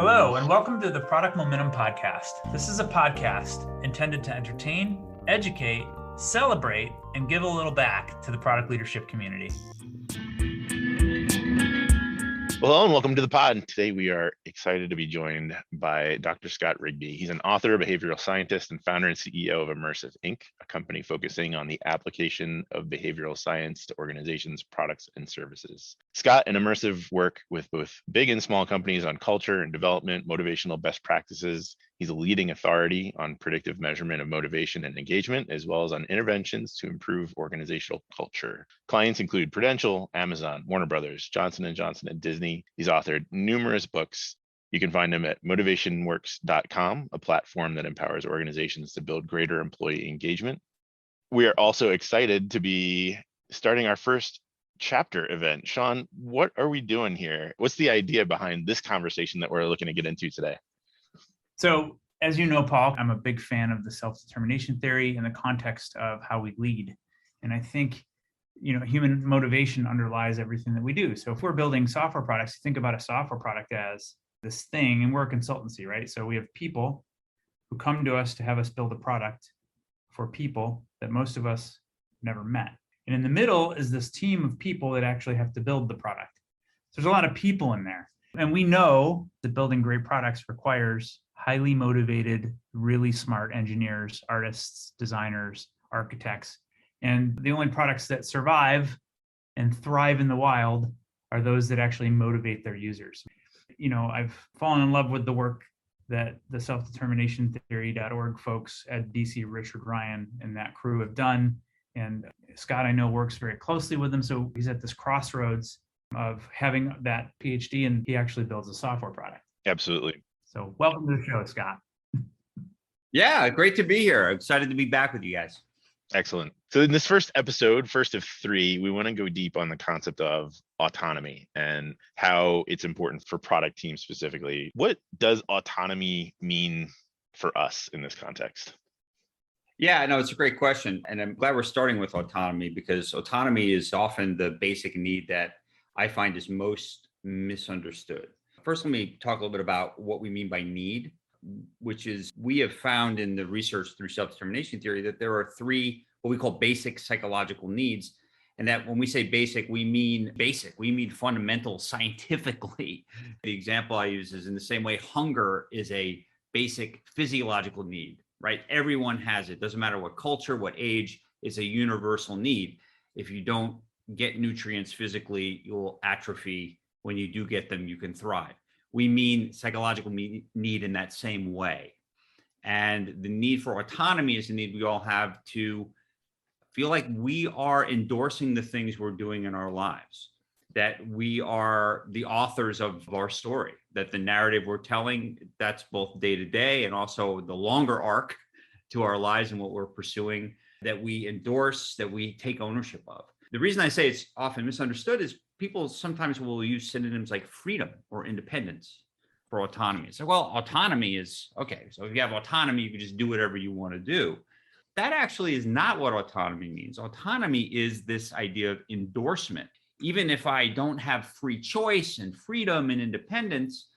Hello, and welcome to the Product Momentum Podcast. This is a podcast intended to entertain, educate, celebrate, and give a little back to the product leadership community. Well, hello and welcome to the pod. Today we are excited to be joined by Dr. Scott Rigby. He's an author, behavioral scientist, and founder and CEO of Immersive Inc., a company focusing on the application of behavioral science to organizations, products, and services. Scott and Immersive work with both big and small companies on culture and development, motivational best practices. He's a leading authority on predictive measurement of motivation and engagement, as well as on interventions to improve organizational culture. Clients include Prudential, Amazon, Warner Brothers, Johnson & Johnson, and Disney. He's authored numerous books. You can find him at motivationworks.com, a platform that empowers organizations to build greater employee engagement. We are also excited to be starting our first chapter event. Sean, what are we doing here? What's the idea behind this conversation that we're looking to get into today? So, as you know, Paul, I'm a big fan of the self-determination theory in the context of how we lead. And I think, human motivation underlies everything that we do. So if we're building software products, think about a software product as this thing, and we're a consultancy, right? So we have people who come to us to have us build a product for people that most of us never met. And in the middle is this team of people that actually have to build the product. So there's a lot of people in there. And we know that building great products requires highly motivated, really smart engineers, artists, designers, architects. And the only products that survive and thrive in the wild are those that actually motivate their users. I've fallen in love with the work that the self-determination-theory.org folks at DC, Richard Ryan, and that crew have done. And Scott, I know, works very closely with them. So he's at this crossroads of having that Ph.D. and he actually builds a software product. Absolutely. So welcome to the show, Scott. Yeah, great to be here. Excited to be back with you guys. Excellent. So in this first episode, first of three, we want to go deep on the concept of autonomy and how it's important for product teams specifically. What does autonomy mean for us in this context? Yeah, no, it's a great question. And I'm glad we're starting with autonomy because autonomy is often the basic need that I find is most misunderstood. First, let me talk a little bit about what we mean by need, which is we have found in the research through self-determination theory that there are three what we call basic psychological needs. And that when we say basic, we mean fundamental scientifically. The example I use is in the same way hunger is a basic physiological need, right? Everyone has it. Doesn't matter what culture, what age, it's a universal need. If you don't get nutrients physically, you'll atrophy. When you do get them, you can thrive. We mean psychological need in that same way. And the need for autonomy is the need we all have to feel like we are endorsing the things we're doing in our lives, that we are the authors of our story, that the narrative we're telling, that's both day to day and also the longer arc to our lives and what we're pursuing, that we endorse, that we take ownership of. The reason I say it's often misunderstood is people sometimes will use synonyms like freedom or independence for autonomy. So, well, autonomy is, okay, so if you have autonomy, you can just do whatever you want to do. That actually is not what autonomy means. Autonomy is this idea of endorsement. Even if I don't have free choice and freedom and independence,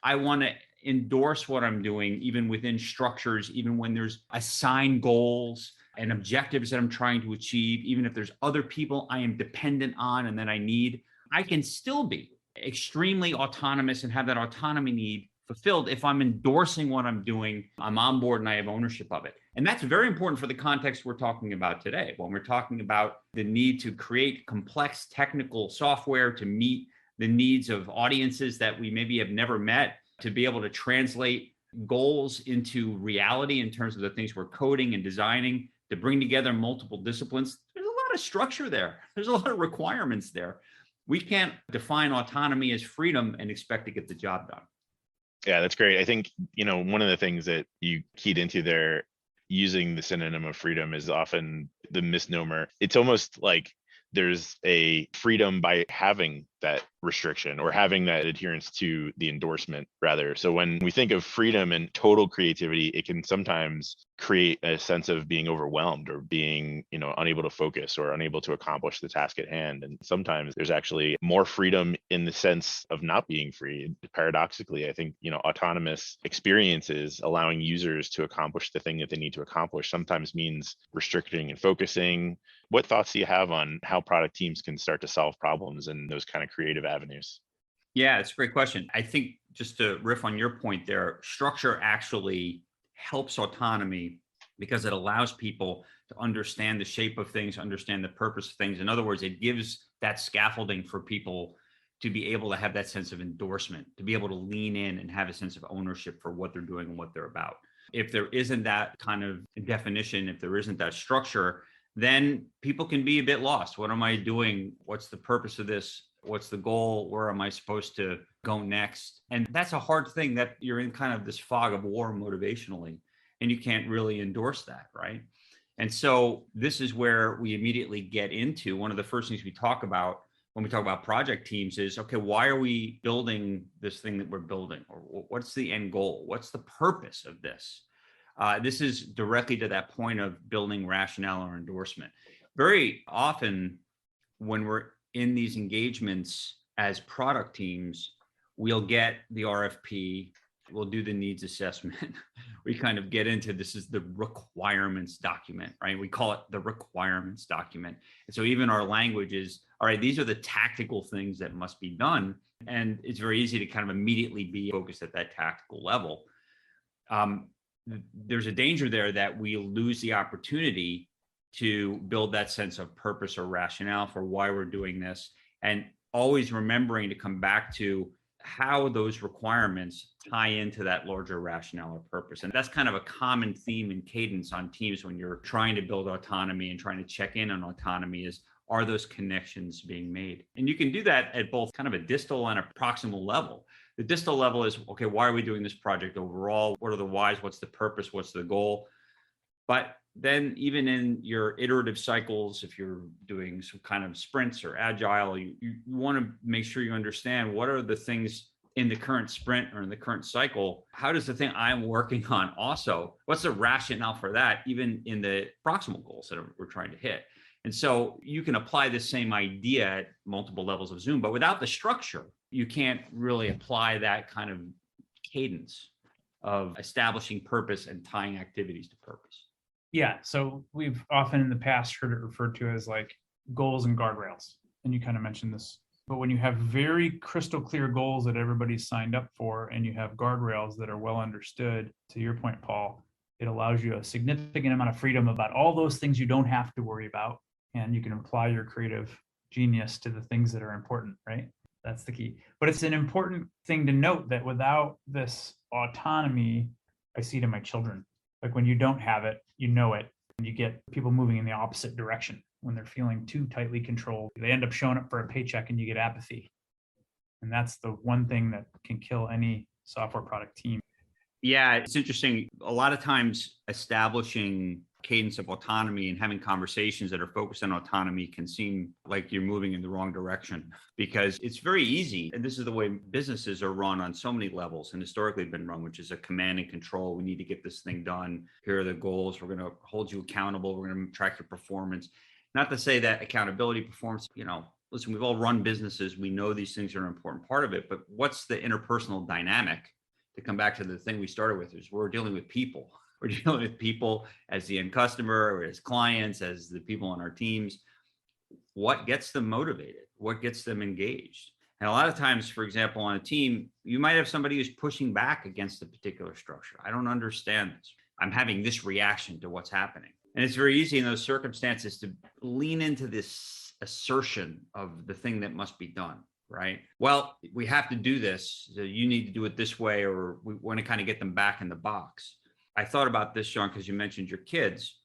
I want to endorse what I'm doing, even within structures, even when there's assigned goals and objectives that I'm trying to achieve, even if there's other people I am dependent on and that I need, I can still be extremely autonomous and have that autonomy need fulfilled if I'm endorsing what I'm doing, I'm on board and I have ownership of it. And that's very important for the context we're talking about today. When we're talking about the need to create complex technical software to meet the needs of audiences that we maybe have never met, to be able to translate goals into reality in terms of the things we're coding and designing, to bring together multiple disciplines, there's a lot of structure there. There's a lot of requirements there. We can't define autonomy as freedom and expect to get the job done. Yeah, that's great. I think, one of the things that you keyed into there, using the synonym of freedom is often the misnomer. It's almost like there's a freedom by having that restriction or having that adherence to the endorsement rather. So when we think of freedom and total creativity, it can sometimes create a sense of being overwhelmed or being, unable to focus or unable to accomplish the task at hand. And sometimes there's actually more freedom in the sense of not being free. Paradoxically, I think, autonomous experiences allowing users to accomplish the thing that they need to accomplish sometimes means restricting and focusing. What thoughts do you have on how product teams can start to solve problems in those kind of creative avenues? Yeah, it's a great question. I think just to riff on your point there, structure actually helps autonomy because it allows people to understand the shape of things, understand the purpose of things. In other words, it gives that scaffolding for people to be able to have that sense of endorsement, to be able to lean in and have a sense of ownership for what they're doing and what they're about. If there isn't that kind of definition, if there isn't that structure, then people can be a bit lost. What am I doing? What's the purpose of this? What's the goal? Where am I supposed to go next? And that's a hard thing, that you're in kind of this fog of war motivationally, and you can't really endorse that, right? And so this is where we immediately get into one of the first things we talk about when we talk about project teams is, okay, why are we building this thing that we're building? Or what's the end goal? What's the purpose of this? This is directly to that point of building rationale or endorsement. Very often when we're in these engagements as product teams, we'll get the RFP, we'll do the needs assessment. We kind of get into, this is the requirements document, right? We call it the requirements document. And so even our language is, all right, these are the tactical things that must be done. And it's very easy to kind of immediately be focused at that tactical level. There's a danger there that we lose the opportunity to build that sense of purpose or rationale for why we're doing this, and always remembering to come back to how those requirements tie into that larger rationale or purpose. And that's kind of a common theme and cadence on teams when you're trying to build autonomy and trying to check in on autonomy is, are those connections being made? And you can do that at both kind of a distal and a proximal level. The distal level is, okay, why are we doing this project overall? What are the whys? What's the purpose? What's the goal? But then even in your iterative cycles, if you're doing some kind of sprints or agile, you want to make sure you understand what are the things in the current sprint or in the current cycle. How does the thing I'm working on also, what's the rationale for that, even in the proximal goals that we're trying to hit? And so you can apply the same idea at multiple levels of Zoom, but without the structure, you can't really apply that kind of cadence of establishing purpose and tying activities to purpose. Yeah. So we've often in the past heard it referred to as like goals and guardrails. And you kind of mentioned this. But when you have very crystal clear goals that everybody's signed up for, and you have guardrails that are well understood, to your point, Paul, it allows you a significant amount of freedom about all those things you don't have to worry about. And you can apply your creative genius to the things that are important, right? That's the key. But it's an important thing to note that without this autonomy, I see it in my children. Like when you don't have it, you know it, and you get people moving in the opposite direction. When they're feeling too tightly controlled, they end up showing up for a paycheck and you get apathy. And that's the one thing that can kill any software product team. Yeah, it's interesting. A lot of times establishing cadence of autonomy and having conversations that are focused on autonomy can seem like you're moving in the wrong direction, because it's very easy. And this is the way businesses are run on so many levels and historically been run, which is a command and control. We need to get this thing done. Here are the goals. We're going to hold you accountable. We're going to track your performance. Not to say that accountability, performance, listen, we've all run businesses. We know these things are an important part of it, but what's the interpersonal dynamic? To come back to the thing we started with, is we're dealing with people. We're dealing with people as the end customer, or as clients, as the people on our teams. What gets them motivated? What gets them engaged? And a lot of times, for example, on a team, you might have somebody who's pushing back against a particular structure. I don't understand this. I'm having this reaction to what's happening. And it's very easy in those circumstances to lean into this assertion of the thing that must be done. Right? Well, we have to do this. So you need to do it this way, or we want to kind of get them back in the box. I thought about this, Sean, because you mentioned your kids.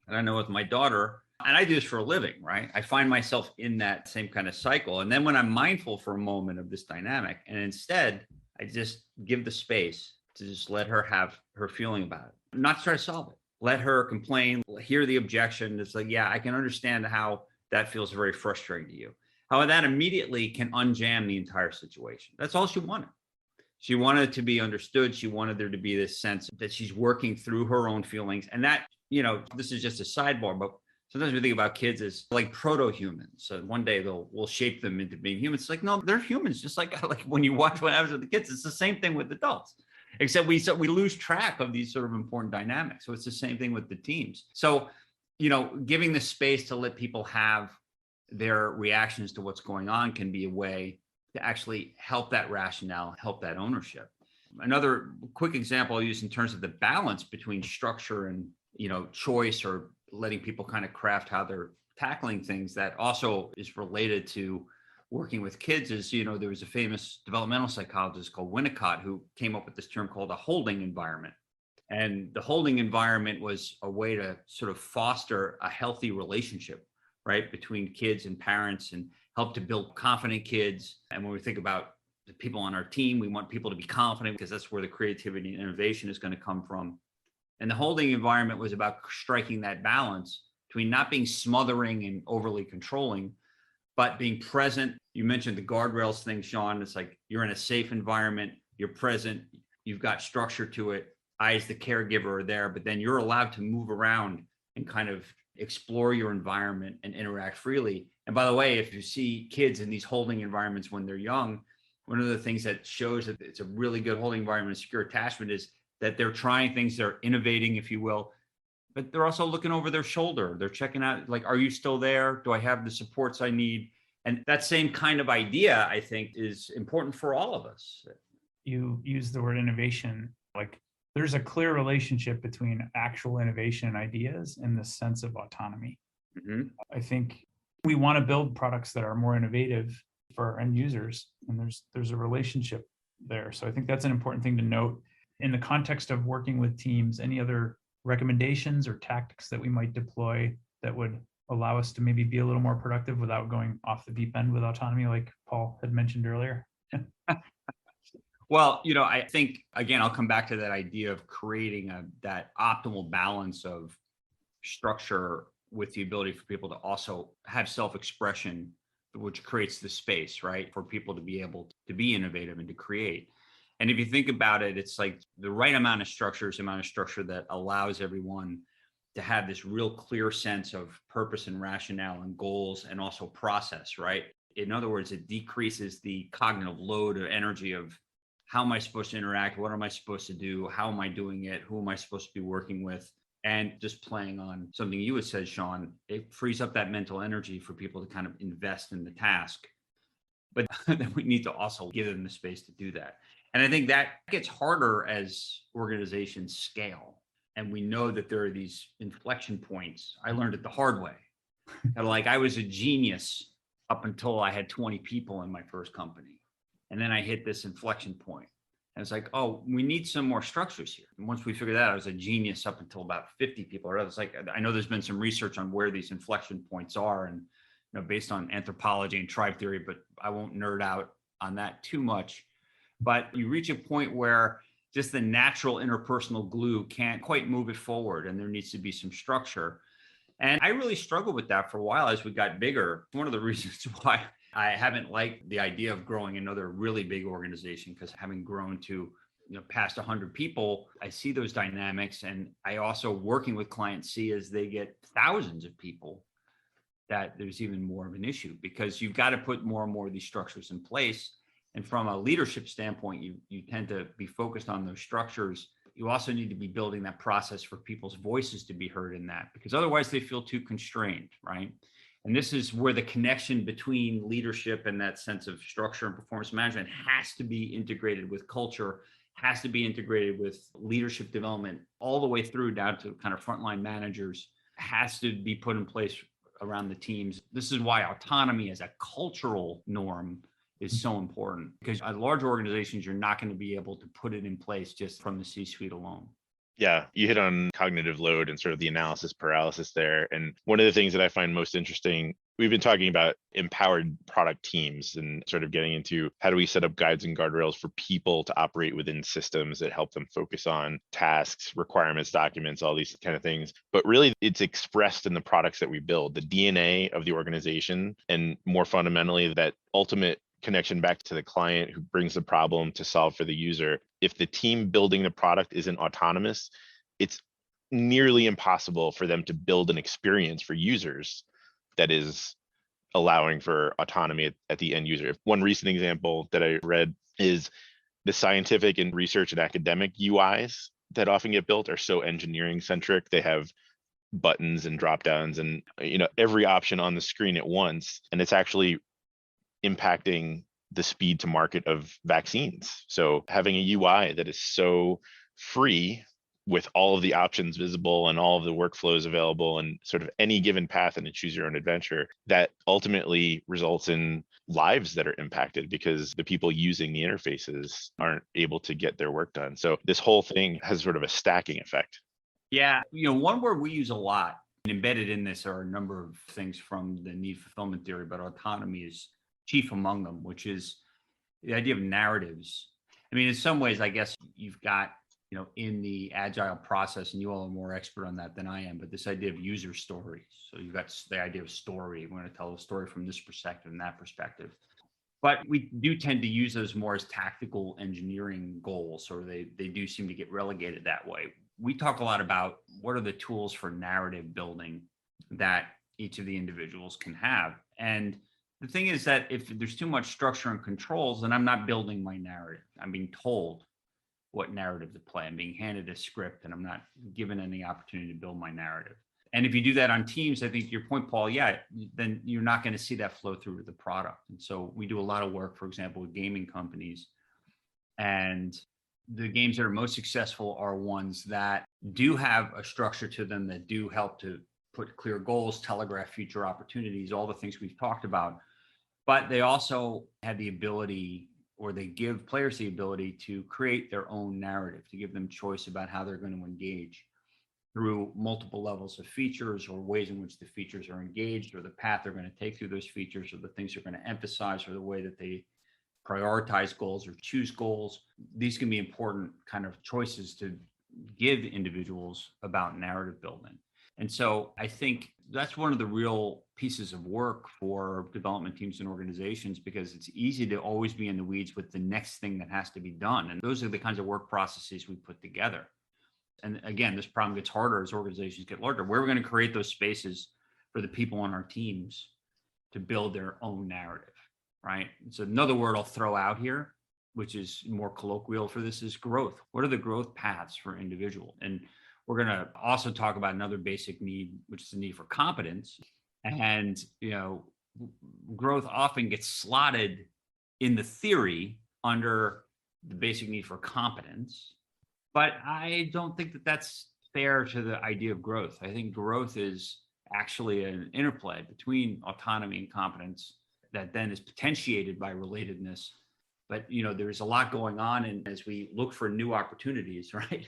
And I know with my daughter, and I do this for a living, right? I find myself in that same kind of cycle. And then when I'm mindful for a moment of this dynamic, and instead I just give the space to just let her have her feeling about it, not try to solve it. Let her complain, hear the objection. It's like, yeah, I can understand how that feels very frustrating to you. However, that immediately can unjam the entire situation. That's all she wanted. She wanted to be understood. She wanted there to be this sense that she's working through her own feelings. And that, this is just a sidebar, but sometimes we think about kids as like proto-humans. So one day we'll shape them into being humans. It's like, no, they're humans. Just like when you watch what happens with the kids, it's the same thing with adults, except we lose track of these sort of important dynamics. So it's the same thing with the teams. So, giving the space to let people have their reactions to what's going on can be a way to actually help that rationale, help that ownership. Another quick example I'll use in terms of the balance between structure and, choice, or letting people kind of craft how they're tackling things, that also is related to working with kids is, there was a famous developmental psychologist called Winnicott who came up with this term called a holding environment. And the holding environment was a way to sort of foster a healthy relationship, right, between kids and parents, and help to build confident kids. And when we think about the people on our team, we want people to be confident because that's where the creativity and innovation is going to come from. And the holding environment was about striking that balance between not being smothering and overly controlling, but being present. You mentioned the guardrails thing, Sean. It's like you're in a safe environment, you're present, you've got structure to it. I, as the caregiver, are there, but then you're allowed to move around and kind of explore your environment and interact freely. And by the way, if you see kids in these holding environments when they're young, one of the things that shows that it's a really good holding environment, secure attachment, is that they're trying things, they're innovating, if you will, but they're also looking over their shoulder. They're checking out, like, are you still there? Do I have the supports I need? And that same kind of idea, I think, is important for all of us. You use the word innovation, like there's a clear relationship between actual innovation and ideas and the sense of autonomy. Mm-hmm. I think we want to build products that are more innovative for our end users, and there's a relationship there. So I think that's an important thing to note. In the context of working with teams, any other recommendations or tactics that we might deploy that would allow us to maybe be a little more productive without going off the deep end with autonomy, like Paul had mentioned earlier? Well, I think, again, I'll come back to that idea of creating that optimal balance of structure with the ability for people to also have self-expression, which creates the space, right, for people to be able to be innovative and to create. And if you think about it, it's like the right amount of structure is the amount of structure that allows everyone to have this real clear sense of purpose and rationale and goals, and also process, right? In other words, it decreases the cognitive load or energy of how am I supposed to interact? What am I supposed to do? How am I doing it? Who am I supposed to be working with? And just playing on something you had said, Sean, it frees up that mental energy for people to kind of invest in the task. But then we need to also give them the space to do that. And I think that gets harder as organizations scale. And we know that there are these inflection points. I learned it the hard way. Like, I was a genius up until I had 20 people in my first company. And then I hit this inflection point. And it's like, oh, we need some more structures here. And once we figured that out, I was a genius up until about 50 people. Or it's like, I know there's been some research on where these inflection points are, and based on anthropology and tribe theory, but I won't nerd out on that too much. But you reach a point where just the natural interpersonal glue can't quite move it forward, and there needs to be some structure. And I really struggled with that for a while as we got bigger. One of the reasons why I haven't liked the idea of growing another really big organization, because having grown to past 100 people, I see those dynamics. And I also, working with clients, see as they get thousands of people, that there's even more of an issue, because you've got to put more and more of these structures in place. And from a leadership standpoint, you tend to be focused on those structures. You also need to be building that process for people's voices to be heard in that, because otherwise they feel too constrained, right? And this is where the connection between leadership and that sense of structure and performance management has to be integrated with culture, has to be integrated with leadership development, all the way through down to kind of frontline managers, has to be put in place around the teams. This is why autonomy as a cultural norm is so important, because at large organizations, you're not going to be able to put it in place just from the C-suite alone. Yeah, you hit on cognitive load and sort of the analysis paralysis there. And one of the things that I find most interesting, we've been talking about empowered product teams and sort of getting into how do we set up guides and guardrails for people to operate within systems that help them focus on tasks, requirements, documents, all these kind of things. But really, it's expressed in the products that we build, the DNA of the organization, and more fundamentally, that ultimate connection back to the client who brings the problem to solve for the user. If the team building the product isn't autonomous, it's nearly impossible for them to build an experience for users that is allowing for autonomy at the end user. One recent example that I read is the scientific and research and academic UIs that often get built are so engineering centric. They have buttons and drop downs and every option on the screen at once, and it's actually impacting the speed to market of vaccines. So having a UI that is so free with all of the options visible and all of the workflows available and sort of any given path and a choose your own adventure, that ultimately results in lives that are impacted because the people using the interfaces aren't able to get their work done. So this whole thing has sort of a stacking effect. Yeah. One word we use a lot and embedded in this are a number of things from the need fulfillment theory, but autonomy is chief among them, which is the idea of narratives. I mean, in some ways, I guess you've got, in the agile process, and you all are more expert on that than I am, but this idea of user stories. So you've got the idea of story. We're going to tell a story from this perspective and that perspective. But we do tend to use those more as tactical engineering goals, or they do seem to get relegated that way. We talk a lot about what are the tools for narrative building that each of the individuals can have. And the thing is that if there's too much structure and controls, then I'm not building my narrative. I'm being told what narrative to play. I'm being handed a script and I'm not given any opportunity to build my narrative. And if you do that on teams, I think your point, Paul, then you're not going to see that flow through to the product. And so we do a lot of work, for example, with gaming companies. And the games that are most successful are ones that do have a structure to them, that do help to put clear goals, telegraph future opportunities, all the things we've talked about. But they also have the ability, or they give players the ability to create their own narrative, to give them choice about how they're going to engage through multiple levels of features, or ways in which the features are engaged, or the path they're going to take through those features, or the things they're going to emphasize, or the way that they prioritize goals or choose goals. These can be important kind of choices to give individuals about narrative building. And so I think that's one of the real pieces of work for development teams and organizations, because it's easy to always be in the weeds with the next thing that has to be done. And those are the kinds of work processes we put together. And again, this problem gets harder as organizations get larger. We're going to create those spaces for the people on our teams to build their own narrative, right? So another word I'll throw out here, which is more colloquial for this, is growth. What are the growth paths for individuals? And we're going to also talk about another basic need, which is the need for competence. And, growth often gets slotted in the theory under the basic need for competence. But I don't think that that's fair to the idea of growth. I think growth is actually an interplay between autonomy and competence that then is potentiated by relatedness. But, there's a lot going on. And as we look for new opportunities, right?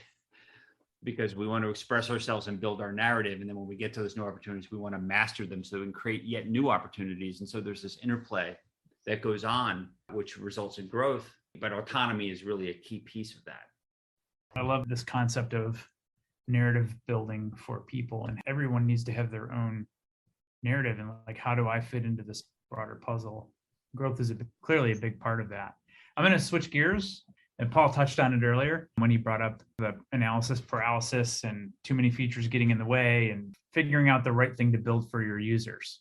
Because we want to express ourselves and build our narrative. And then when we get to those new opportunities, we want to master them so we can create yet new opportunities. And so there's this interplay that goes on, which results in growth. But autonomy is really a key piece of that. I love this concept of narrative building for people, and everyone needs to have their own narrative. And like, how do I fit into this broader puzzle? Growth is clearly a big part of that. I'm going to switch gears. And Paul touched on it earlier when he brought up the analysis paralysis and too many features getting in the way and figuring out the right thing to build for your users.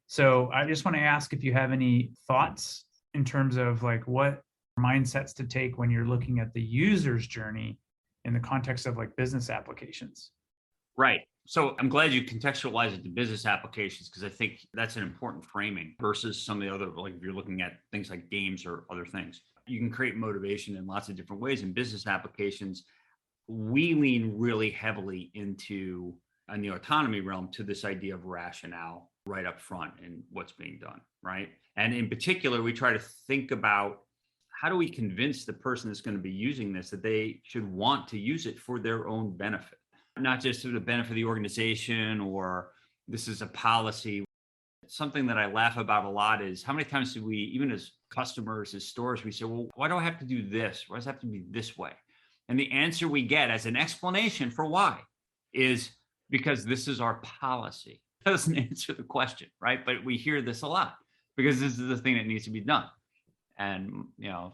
So I just want to ask if you have any thoughts in terms of like what mindsets to take when you're looking at the user's journey in the context of like business applications. Right. So I'm glad you contextualize it to business applications, because I think that's an important framing versus some of the other, like if you're looking at things like games or other things. You can create motivation in lots of different ways. In business applications, we lean really heavily into, in the autonomy realm, to this idea of rationale right up front in what's being done, right? And in particular, we try to think about how do we convince the person that's going to be using this that they should want to use it for their own benefit, not just for the benefit of the organization or this is a policy. Something that I laugh about a lot is how many times do we, even as customers, as stores, we say, well, why do I have to do this? Why does it have to be this way? And the answer we get as an explanation for why is because this is our policy. It doesn't answer the question, right? But we hear this a lot because this is the thing that needs to be done. And,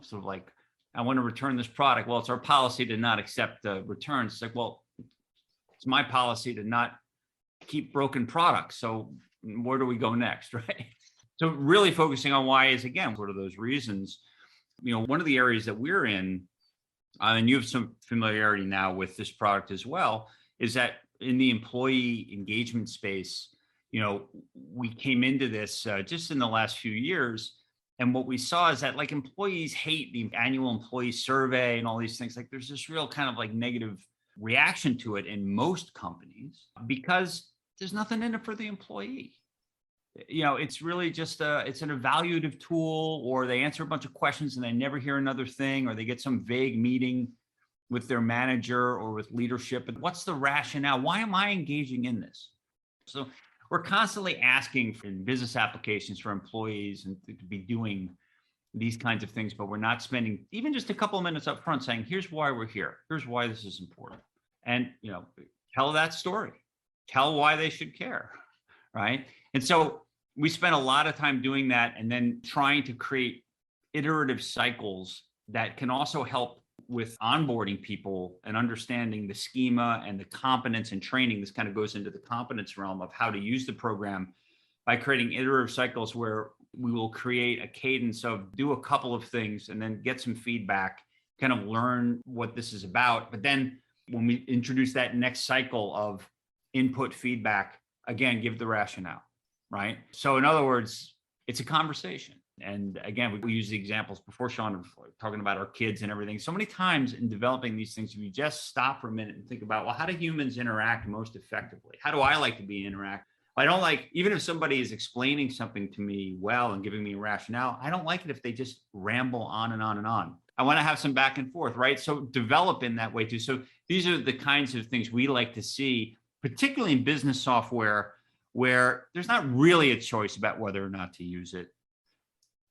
sort of like, I want to return this product. Well, it's our policy to not accept the returns. It's like, well, it's my policy to not keep broken products. So where do we go next, right? So really focusing on why is, again, what are those reasons? One of the areas that we're in, and you have some familiarity now with this product as well, is that in the employee engagement space, we came into this just in the last few years. And what we saw is that like employees hate the annual employee survey and all these things. Like there's this real kind of like negative reaction to it in most companies because there's nothing in it for the employee. It's really just it's an evaluative tool, or they answer a bunch of questions and they never hear another thing, or they get some vague meeting with their manager or with leadership. And what's the rationale? Why am I engaging in this? So we're constantly asking in business applications for employees and to be doing these kinds of things, but we're not spending even just a couple of minutes up front saying, here's why we're here. Here's why this is important. And, tell that story, tell why they should care, right? And so we spent a lot of time doing that and then trying to create iterative cycles that can also help with onboarding people and understanding the schema and the competence and training. This kind of goes into the competence realm of how to use the program by creating iterative cycles where we will create a cadence of do a couple of things and then get some feedback, kind of learn what this is about. But then when we introduce that next cycle of input feedback, again, give the rationale, right? So in other words, it's a conversation. And again, we use the examples before, Sean, of talking about our kids and everything. So many times in developing these things, if you just stop for a minute and think about, well, how do humans interact most effectively? How do I like to be interact? I don't like, even if somebody is explaining something to me well and giving me a rationale, I don't like it if they just ramble on and on and on. I want to have some back and forth, right? So develop in that way too. So these are the kinds of things we like to see, particularly in business software, where there's not really a choice about whether or not to use it.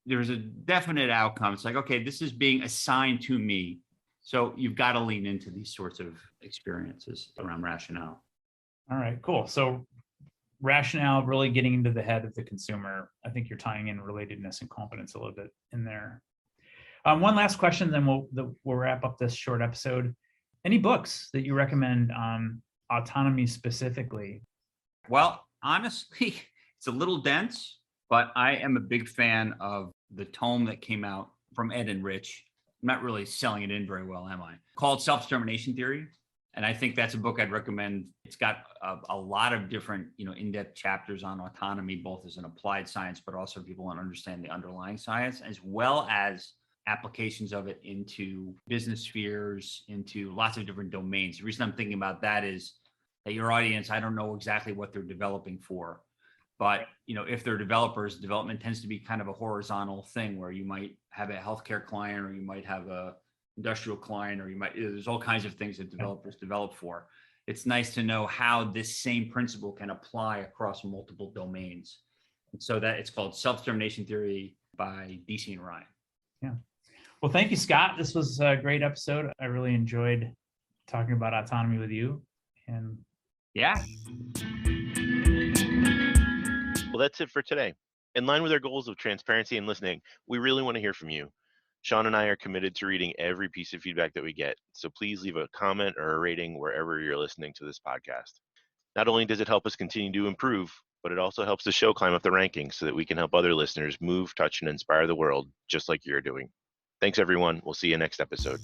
There's a definite outcome. It's like, okay, this is being assigned to me. So you've got to lean into these sorts of experiences around rationale. All right, cool. So rationale, really getting into the head of the consumer. I think you're tying in relatedness and competence a little bit in there. One last question, then we'll wrap up this short episode. Any books that you recommend on autonomy specifically? Well, honestly, it's a little dense, but I am a big fan of the tome that came out from Ed and Rich. I'm not really selling it in very well, am I? Called Self-Determination Theory. And I think that's a book I'd recommend. It's got a lot of different, in-depth chapters on autonomy, both as an applied science, but also people want to understand the underlying science, as well as applications of it into business spheres, into lots of different domains. The reason I'm thinking about that is that your audience, I don't know exactly what they're developing for, but if they're developers, development tends to be kind of a horizontal thing where you might have a healthcare client, or you might have a industrial client, or there's all kinds of things that developers develop for. It's nice to know how this same principle can apply across multiple domains. And so that it's called Self-Determination Theory by DC and Ryan. Yeah. Well, thank you, Scott. This was a great episode. I really enjoyed talking about autonomy with you. And yeah. Well, that's it for today. In line with our goals of transparency and listening, we really want to hear from you. Sean and I are committed to reading every piece of feedback that we get, so please leave a comment or a rating wherever you're listening to this podcast. Not only does it help us continue to improve, but it also helps the show climb up the rankings so that we can help other listeners move, touch, and inspire the world just like you're doing. Thanks, everyone. We'll see you next episode.